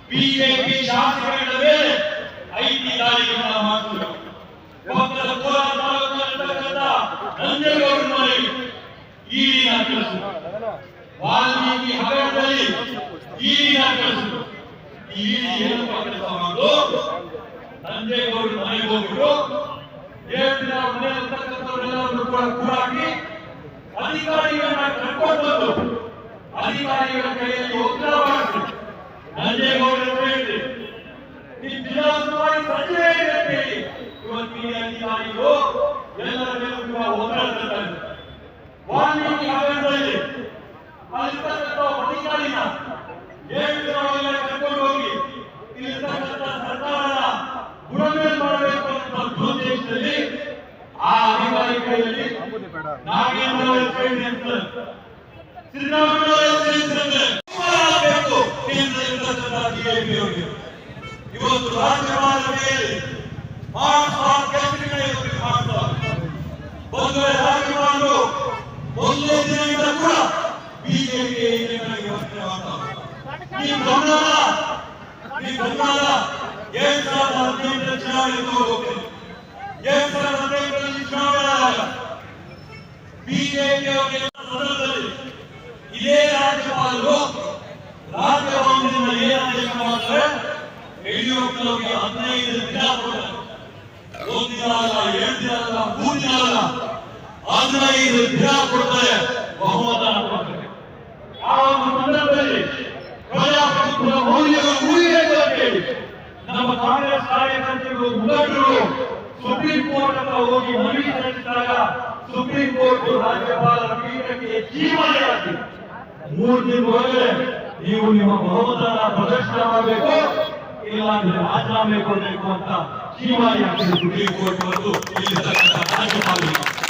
BJP ಶಾಸಕರ ಮೇಲೆ IT ದಾಳಿಗಳ ಮಾತು ಒಬ್ಬರ ಹೋರಾಟಗಾರರಾಗಿರ್ತಕ್ಕಂಥ ನಂಜೇಗೌಡ ಮನೆಗೆ ಈಡಿನ ಕೆಲಸ, ವಾಲ್ಮೀಕಿ ಹಗರಣದಲ್ಲಿ ಈಡಿನ ಕೆಲಸ. ಈಡಿ ಏನಪ್ಪ ಕೆಲಸ ಮಾಡೋದು? ನಂಜೇಗೌಡ ಮನೆಗೆ ಹೋಗ್ಬಿಟ್ಟು ದೇವರ ಮನೆ ಇರ್ತಕ್ಕಂಥವರೆಲ್ಲರನ್ನು ಕೂಡಾಕಿ ಅಧಿಕಾರಿಗಳನ್ನ ಕರ್ಕೊಂಡು ಬಂದು ಅಧಿಕಾರಿಗಳ ಕೈಯಲ್ಲಿ ಒತ್ತಡ ಮಾಡಿಸಿ ನಂಜೇಗೌಡರು ಹೇಳಿದ್ರು, ಈ ಜಿಲ್ಲಾಧಿಕಾರಿ ಸಚಿವೆ ಹೇಳಿ ಇವತ್ತಿನ ಅಧಿಕಾರಿಗಳು ಎಲ್ಲರ ಮೇಲೂ ಒತ್ತಡ ತರ್ತಾರೆ. ವಾಲ್ಮೀಕಿ ಹಗರಣದಲ್ಲಿ ಅಲ್ಲಿರ್ತಕ್ಕಂಥ ಅಧಿಕಾರಿನ ದೇವರ ಕರ್ಕೊಂಡು ಹೋಗಿ ಇಲ್ಲಿರ್ತಕ್ಕಂಥ ಸರ್ಕಾರದ ಗುಣಮೇಲ್ ಮಾಡಬೇಕು ಅಂತ ಉದ್ದೇಶದಲ್ಲಿ ಆ ಅಧಿಕಾರಿ ಕೈಯಲ್ಲಿ ನಾಗೇಂದ್ರ ಇವತ್ತು ರಾಜ್ಯಪಾಲ ರಾಜ್ಯಪಾಲರು ಒಂದೇ ದಿನದಿಂದ ಕೂಡ ಬಿಜೆಪಿ ಯೋಚನೆ ಮಾಡ್ತಾರೆ. ಈ ಬಂಗಾಳ 2018 ಚುನಾವಣೆ ಹೋಗ್ತೇನೆ. 2018 ಚುನಾವಣೆ ಬಿಜೆಪಿ ಸಂದರ್ಭದಲ್ಲಿ ಇದೇ ರಾಜ್ಯಪಾಲರು ರಾಜಭವನದಿಂದ ಏನಾದೇಶ ಮಾಡ್ತಾರೆ? ಯಡಿಯೂರಪ್ಪನವರಿಗೆ 15 ದಿನ ಕೊಡ್ತಾರೆ. 1 ದಿನ ಅಲ್ಲ, 2 ದಿನ ಅಲ್ಲ, 3 ದಿನ ಅಲ್ಲ, 15 ದಿನ ಕೊಡ್ತಾರೆ, ಬಹುಮತ ಕೊಡ್ತಾರೆ. ಆ ಒಂದು ಸಂದರ್ಭದಲ್ಲಿ ಪ್ರಜಾಪ್ರಭುತ್ವದ ಮೌಲ್ಯಗಳು ಉಳಿಯಬೇಕು ಅಂತ ಹೇಳಿ ನಮ್ಮ ಕಾಂಗ್ರೆಸ್ ಕಾರ್ಯಕರ್ತರು ಮುಖಂಡರು ಸುಪ್ರೀಂ ಕೋರ್ಟ್ ಹತ್ರ ಹೋಗಿ ಮನವಿ ಸಲ್ಲಿಸಿದಾಗ ಸುಪ್ರೀಂ ಕೋರ್ಟ್ ರಾಜ್ಯಪಾಲರ ಪೀಠಕ್ಕೆ ಜೀವನ ಹಾಕಿ 3 ದಿನ ಒಳಗೆ ನೀವು ನಿಮ್ಮ ಬಹುಮತನ ಪ್ರದರ್ಶನ ಮಾಡಬೇಕು, ಇಲ್ಲ ಅಂದ್ರೆ ರಾಜೀನಾಮೆ ಕೊಡಬೇಕು ಅಂತ ಜೀವನ ಹಾಕಿದ್ರು ಸುಪ್ರೀಂ ಕೋರ್ಟ್ ಮತ್ತು ರಾಜ್ಯಪಾಲರು.